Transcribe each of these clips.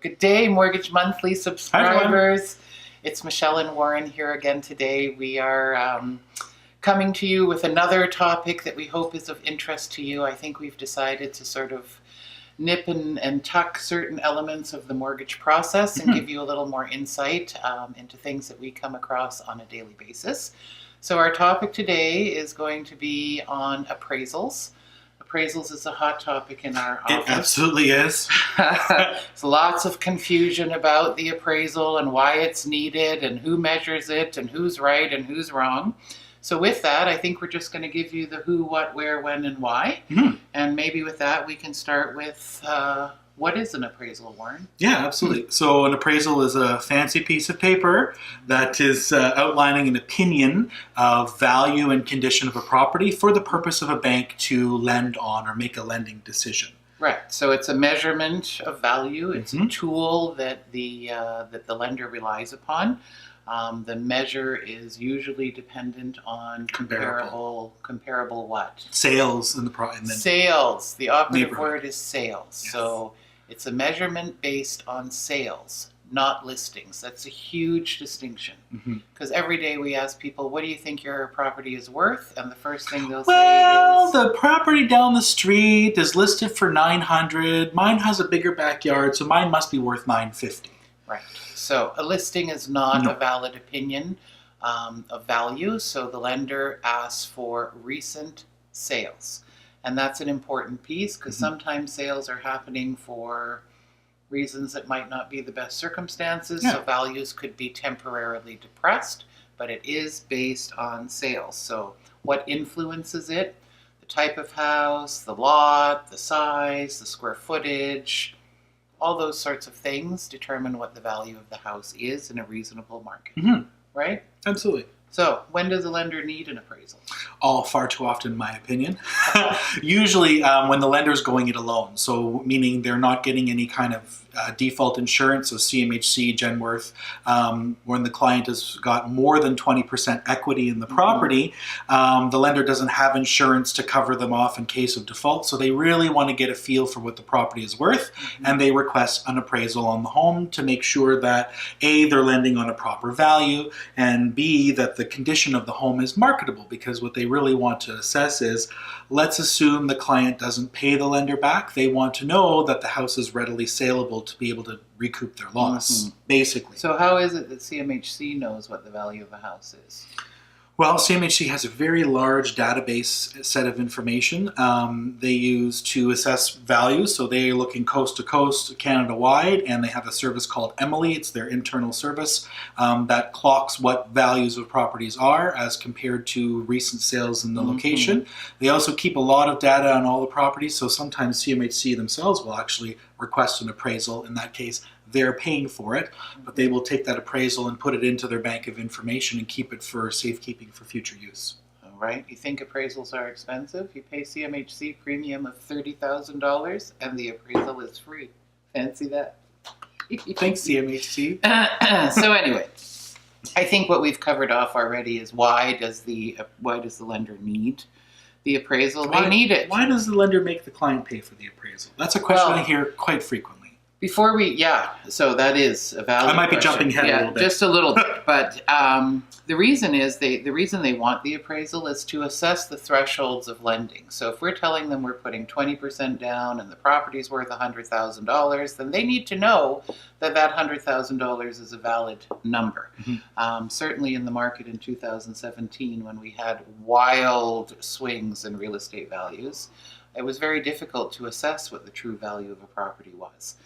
Good day, Mortgage Monthly Hi, subscribers. It's Michelle and Warren here again today. We are coming to you with another topic that we hope is of interest to you. I think we've decided to sort of nip and tuck certain elements of the mortgage process and give you a little more insight into things that we come across on a daily basis. So our topic today is going to be on appraisals. Appraisals is a hot topic in our office. It absolutely is. There's lots of confusion about the appraisal and why it's needed and who measures it and who's right and who's wrong. So with that, I think we're just going to give you the who, what, where, when, and why. And maybe with that, we can start with what is an appraisal, Warren? Yeah, absolutely. So an appraisal is a fancy piece of paper that is outlining an opinion of value and condition of a property for the purpose of a bank to lend on or make a lending decision. Right. So it's a measurement of value. It's a tool that the lender relies upon. The measure is usually dependent on comparable what? Sales in the Sales. The operative word is sales. Yes. So it's a measurement based on sales, not listings. That's a huge distinction. Because every day we ask people, what do you think your property is worth? And the first thing they'll say is, the property down the street is listed for $900. Mine has a bigger backyard, so mine must be worth $950. Right. So a listing is not a valid opinion of value. So the lender asks for recent sales. And that's an important piece because sometimes sales are happening for reasons that might not be the best circumstances. So values could be temporarily depressed, but it is based on sales. So what influences it? The type of house, the lot, the size, the square footage, all those sorts of things determine what the value of the house is in a reasonable market, right? Absolutely. So when does a lender need an appraisal? Far too often, in my opinion. Usually when the lender's going it alone, so meaning they're not getting any kind of default insurance, so CMHC, Genworth, when the client has got more than 20% equity in the property, the lender doesn't have insurance to cover them off in case of default, so they really want to get a feel for what the property is worth, and they request an appraisal on the home to make sure that A, they're lending on a proper value, and B, that the condition of the home is marketable, because what they really want to assess is, let's assume the client doesn't pay the lender back. They want to know that the house is readily saleable to be able to recoup their loss, basically. So how is it that CMHC knows what the value of a house is? Well, CMHC has a very large database set of information they use to assess value. So they're looking coast to coast, Canada-wide, and they have a service called Emily. It's their internal service that clocks what values of properties are as compared to recent sales in the location. They also keep a lot of data on all the properties, so sometimes CMHC themselves will actually request an appraisal. In that case, they're paying for it, but they will take that appraisal and put it into their bank of information and keep it for safekeeping for future use. All right. You think appraisals are expensive? You pay CMHC premium of $30,000 and the appraisal is free. Fancy that? Thanks, CMHC. So anyway, I think what we've covered off already is why does the lender need the appraisal? They need it. Why does the lender make the client pay for the appraisal? That's a question I hear quite frequently. Before we, so that is a valid I might be question. jumping ahead a little bit. Just a little bit. But the reason is the reason they want the appraisal is to assess the thresholds of lending. So if we're telling them we're putting 20% down and the property's worth $100,000, then they need to know that that $100,000 is a valid number. Certainly in the market in 2017, when we had wild swings in real estate values, it was very difficult to assess what the true value of a property was.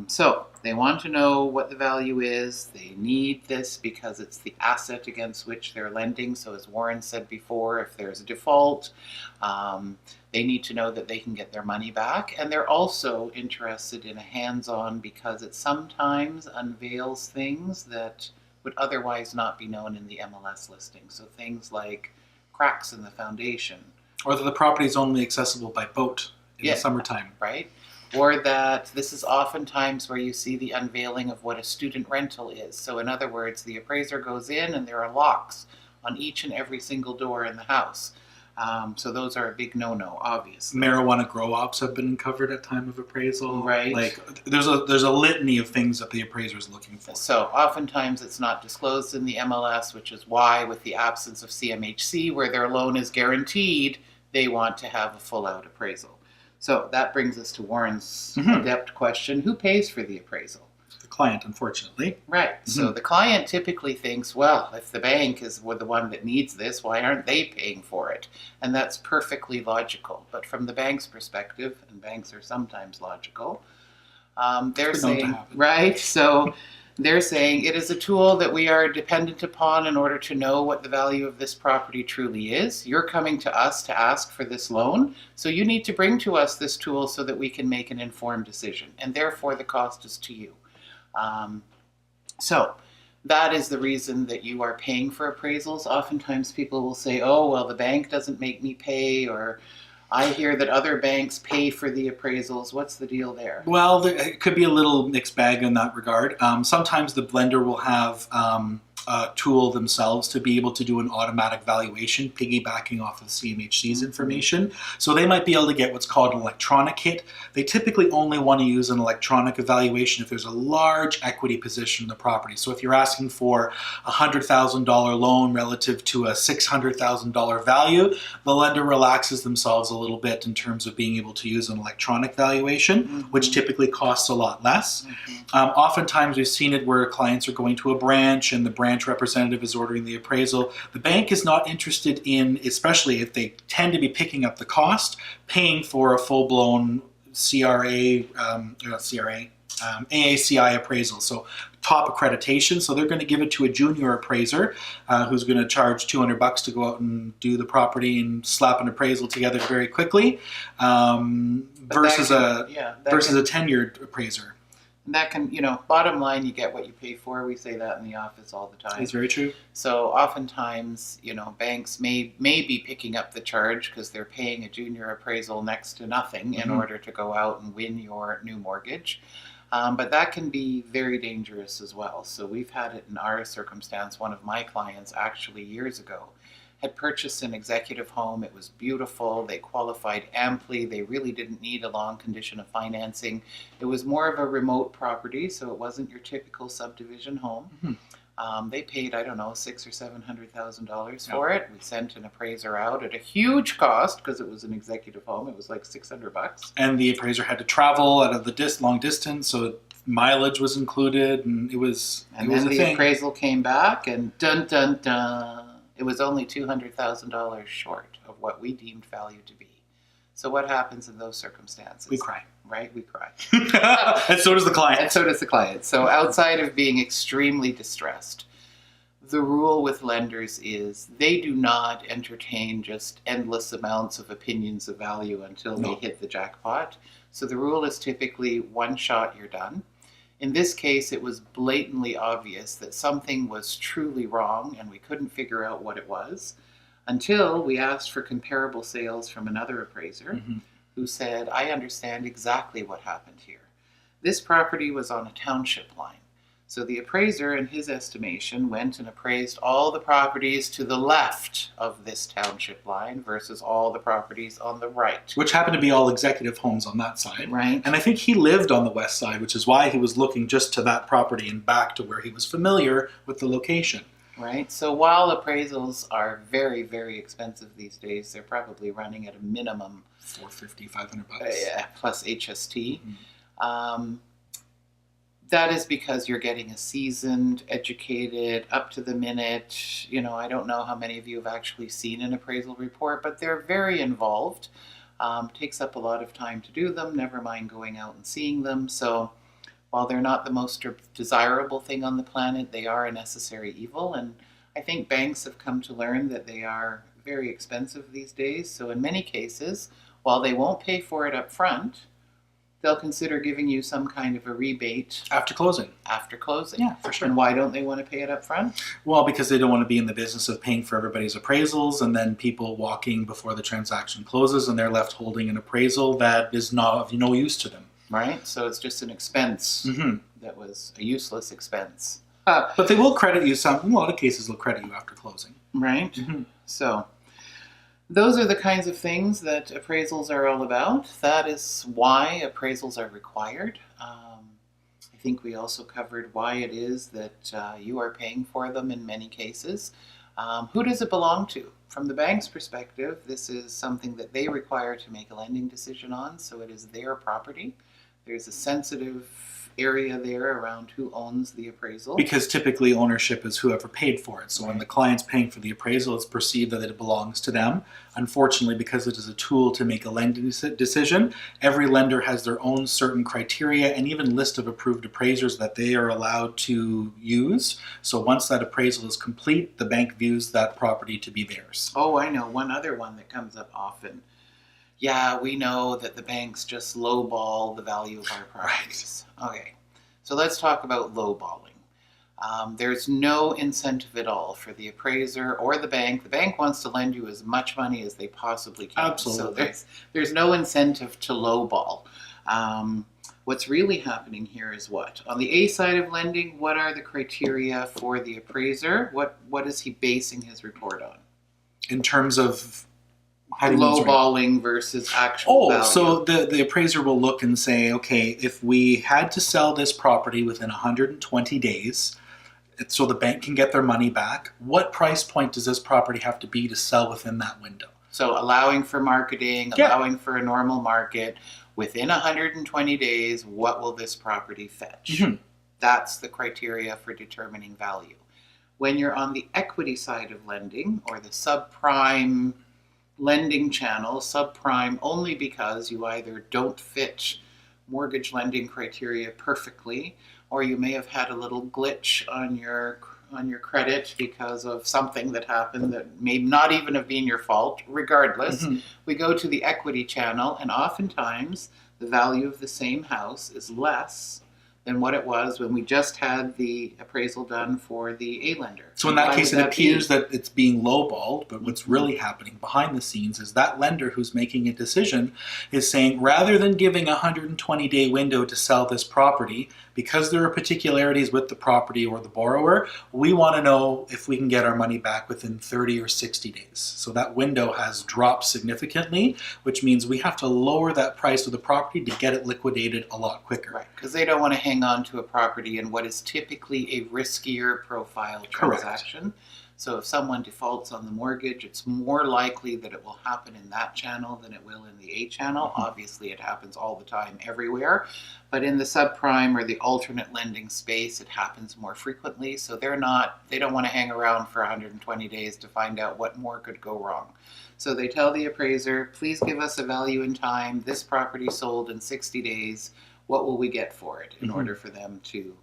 So they want to know what the value is. They need this because it's the asset against which they're lending. So as Warren said before, if there's a default, they need to know that they can get their money back. And they're also interested in a hands-on because it sometimes unveils things that would otherwise not be known in the MLS listing. So things like cracks in the foundation. Or that the property is only accessible by boat in the summertime. Right. Or that this is oftentimes where you see the unveiling of what a student rental is. So in other words, the appraiser goes in and there are locks on each and every single door in the house. So those are a big no-no, obviously. Marijuana grow ops have been covered at time of appraisal. Right. Like there's a litany of things that the appraiser is looking for. So oftentimes it's not disclosed in the MLS, which is why, with the absence of CMHC, where their loan is guaranteed, they want to have a full-out appraisal. So that brings us to Warren's adept question: who pays for the appraisal? The client, unfortunately. Right. So the client typically thinks, well, if the bank is the one that needs this, why aren't they paying for it? And that's perfectly logical. But from the bank's perspective, and banks are sometimes logical, they're saying, right? So they're saying it is a tool that we are dependent upon in order to know what the value of this property truly is. You're coming to us to ask for this loan, so you need to bring to us this tool so that we can make an informed decision. And therefore, the cost is to you. So that is the reason that you are paying for appraisals. Oftentimes people will say, oh, well, the bank doesn't make me pay, or I hear that other banks pay for the appraisals. What's the deal there? Well, it could be a little mixed bag in that regard. Sometimes the lender will have a tool themselves to be able to do an automatic valuation, piggybacking off of CMHC's information. So they might be able to get what's called an electronic hit. They typically only want to use an electronic evaluation if there's a large equity position in the property. So if you're asking for a $100,000 loan relative to a $600,000 value, the lender relaxes themselves a little bit in terms of being able to use an electronic valuation, which typically costs a lot less. Oftentimes we've seen it where clients are going to a branch and the branch representative is ordering the appraisal. The bank is not interested in, especially if they tend to be picking up the cost, paying for a full-blown AACI appraisal. So top accreditation. So they're going to give it to a junior appraiser who's going to charge $200 to go out and do the property and slap an appraisal together very quickly, versus a tenured appraiser. And that can, bottom line, you get what you pay for. We say that in the office all the time. It's very true. So oftentimes, banks may be picking up the charge because they're paying a junior appraisal next to nothing in order to go out and win your new mortgage. But that can be very dangerous as well. So we've had it in our circumstance. One of my clients actually years ago had purchased an executive home. It was beautiful. They qualified amply. They really didn't need a long condition of financing. It was more of a remote property, so it wasn't your typical subdivision home. They paid, I don't know, $600,000 or $700,000 for it. We sent an appraiser out at a huge cost because it was an executive home. It was like $600. And the appraiser had to travel out of the long distance, so mileage was included, and it was. And then the appraisal came back, and dun dun dun. It was only $200,000 short of what we deemed value to be. So what happens in those circumstances? We cry. Right? We cry. And so does the client. And so does the client. So outside of being extremely distressed, the rule with lenders is they do not entertain just endless amounts of opinions of value until they hit the jackpot. So the rule is typically one shot, you're done. In this case, it was blatantly obvious that something was truly wrong and we couldn't figure out what it was until we asked for comparable sales from another appraiser who said, I understand exactly what happened here. This property was on a township line. So the appraiser, in his estimation, went and appraised all the properties to the left of this township line versus all the properties on the right. Which happened to be all executive homes on that side. Right. And I think he lived on the west side, which is why he was looking just to that property and back to where he was familiar with the location. Right. So while appraisals are very, very expensive these days, they're probably running at a minimum $450, $500. Plus HST. That is because you're getting a seasoned, educated, up to the minute, I don't know how many of you have actually seen an appraisal report, but they're very involved. Takes up a lot of time to do them, never mind going out and seeing them. So while they're not the most desirable thing on the planet, they are a necessary evil. And I think banks have come to learn that they are very expensive these days. So in many cases, while they won't pay for it up front, they'll consider giving you some kind of a rebate after closing. Yeah, for sure. And why don't they want to pay it up front? Well, because they don't want to be in the business of paying for everybody's appraisals and then people walking before the transaction closes and they're left holding an appraisal that is not of no use to them. Right? So it's just an expense that was a useless expense. But they will credit you in a lot of cases they'll credit you after closing. Right? So Those are the kinds of things that appraisals are all about. That is why appraisals are required. I think we also covered why it is that you are paying for them in many cases. Who does it belong to? From the bank's perspective, this is something that they require to make a lending decision on, so it is their property. There's a sensitive area there around who owns the appraisal. Because typically ownership is whoever paid for it. So when the client's paying for the appraisal, it's perceived that it belongs to them. Unfortunately, because it is a tool to make a lending decision, every lender has their own certain criteria and even list of approved appraisers that they are allowed to use. So once that appraisal is complete, the bank views that property to be theirs. Oh, I know. One other one that comes up often. Yeah, we know that the banks just lowball the value of our properties. Right. Okay, so let's talk about lowballing. There's no incentive at all for the appraiser or the bank. The bank wants to lend you as much money as they possibly can. Absolutely. So there's no incentive to lowball. What's really happening here is what? On the A side of lending, what are the criteria for the appraiser? What is he basing his report on? In terms of lowballing versus actual value. So the appraiser will look and say, okay, if we had to sell this property within 120 days, so the bank can get their money back, what price point does this property have to be to sell within that window? So allowing for marketing, allowing for a normal market, within 120 days, what will this property fetch? Mm-hmm. That's the criteria for determining value. When you're on the equity side of lending, or the subprime lending channel, subprime only because you either don't fit mortgage lending criteria perfectly, or you may have had a little glitch on your credit because of something that happened that may not even have been your fault. Regardless, we go to the equity channel, and oftentimes the value of the same house is less than what it was when we just had the appraisal done for the A lender. So in that case, it appears that it's being lowballed, but what's really happening behind the scenes is that lender who's making a decision is saying, rather than giving a 120-day window to sell this property, because there are particularities with the property or the borrower, we want to know if we can get our money back within 30 or 60 days. So that window has dropped significantly, which means we have to lower that price of the property to get it liquidated a lot quicker. Right, because they don't want to hang on to a property in what is typically a riskier profile transaction. Correct. So if someone defaults on the mortgage, it's more likely that it will happen in that channel than it will in the A channel. Mm-hmm. Obviously, it happens all the time everywhere. But in the subprime or the alternate lending space, it happens more frequently. So they don't want to hang around for 120 days to find out what more could go wrong. So they tell the appraiser, please give us a value in time. This property sold in 60 days. What will we get for it in order for them to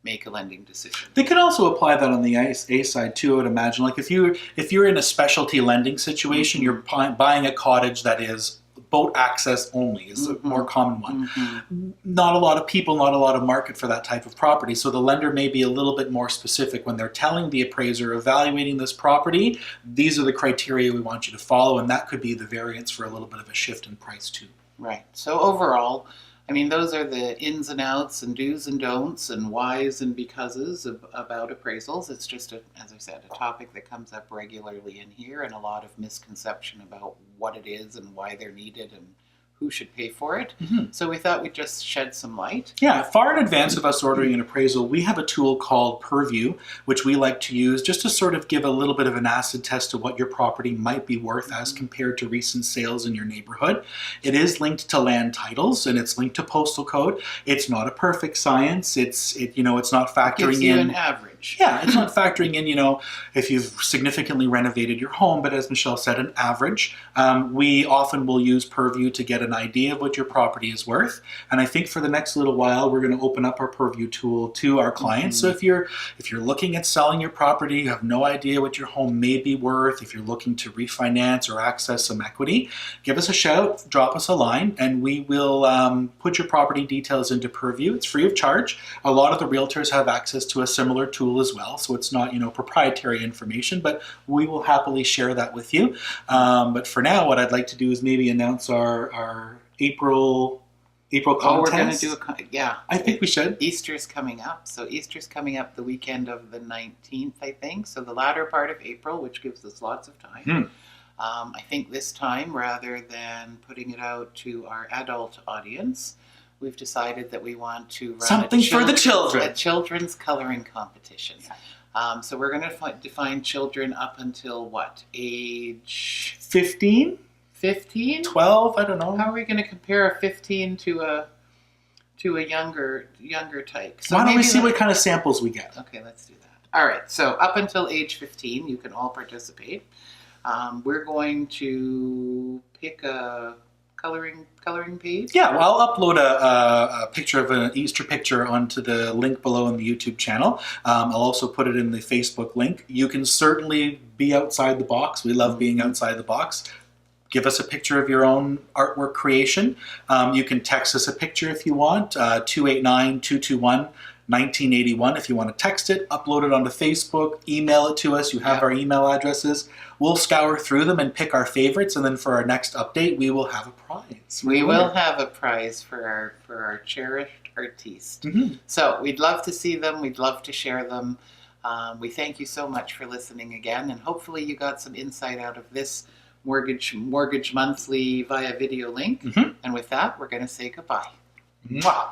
make a lending decision? They could also apply that on the A side too, I would imagine. Like if you're in a specialty lending situation, you're buying a cottage that is boat access only is a more common one. Not a lot of people, not a lot of market for that type of property. So the lender may be a little bit more specific when they're telling the appraiser, evaluating this property, these are the criteria we want you to follow, and that could be the variance for a little bit of a shift in price too. Right. So overall, I mean, those are the ins and outs and do's and don'ts and whys and becauses about appraisals. It's just, as I said, a topic that comes up regularly in here, and a lot of misconception about what it is and why they're needed and who should pay for it. So we thought we'd just shed some light. Yeah, far in advance of us ordering an appraisal, we have a tool called Purview, which we like to use just to sort of give a little bit of an acid test to what your property might be worth as compared to recent sales in your neighborhood. It is linked to land titles, and it's linked to postal code. It's not a perfect science. It's not factoring gives you an average. Yeah, it's not factoring in, if you've significantly renovated your home, but as Michelle said, an average. We often will use Purview to get an idea of what your property is worth. And I think for the next little while, we're going to open up our Purview tool to our clients. So if you're looking at selling your property, you have no idea what your home may be worth, if you're looking to refinance or access some equity, give us a shout, drop us a line, and we will put your property details into Purview. It's free of charge. A lot of the realtors have access to a similar tool as well, so it's not proprietary information, but we will happily share that with you. But for now, what I'd like to do is maybe announce our April contest. Oh, we're going to do I think we should. Easter's coming up. So Easter's coming up the weekend of the 19th, I think. So the latter part of April, which gives us lots of time. I think this time, rather than putting it out to our adult audience, we've decided that we want to run Something for the children. a children's coloring competition. So we're going to define children up until what age? 15? 15? 12? I don't know. How are we going to compare a 15 to a younger type? So why don't we maybe see what kind of samples we get? Okay, let's do that. All right, so up until age 15, you can all participate. We're going to pick a coloring page. Yeah, well, I'll upload a picture of an Easter picture onto the link below in the YouTube channel. I'll also put it in the Facebook link. You can certainly be outside the box. We love being outside the box. Give us a picture of your own artwork creation. You can text us a picture if you want, 289-221-1981 if you want to text it, upload it onto Facebook, email it to us. You have our email addresses. We'll scour through them and pick our favorites, and then for our next update, we will have a prize. We will have a prize for our cherished artiste. So we'd love to see them. We'd love to share them. We thank you so much for listening again, and hopefully you got some insight out of this Mortgage Monthly via video link. And with that, we're going to say goodbye. Mwah.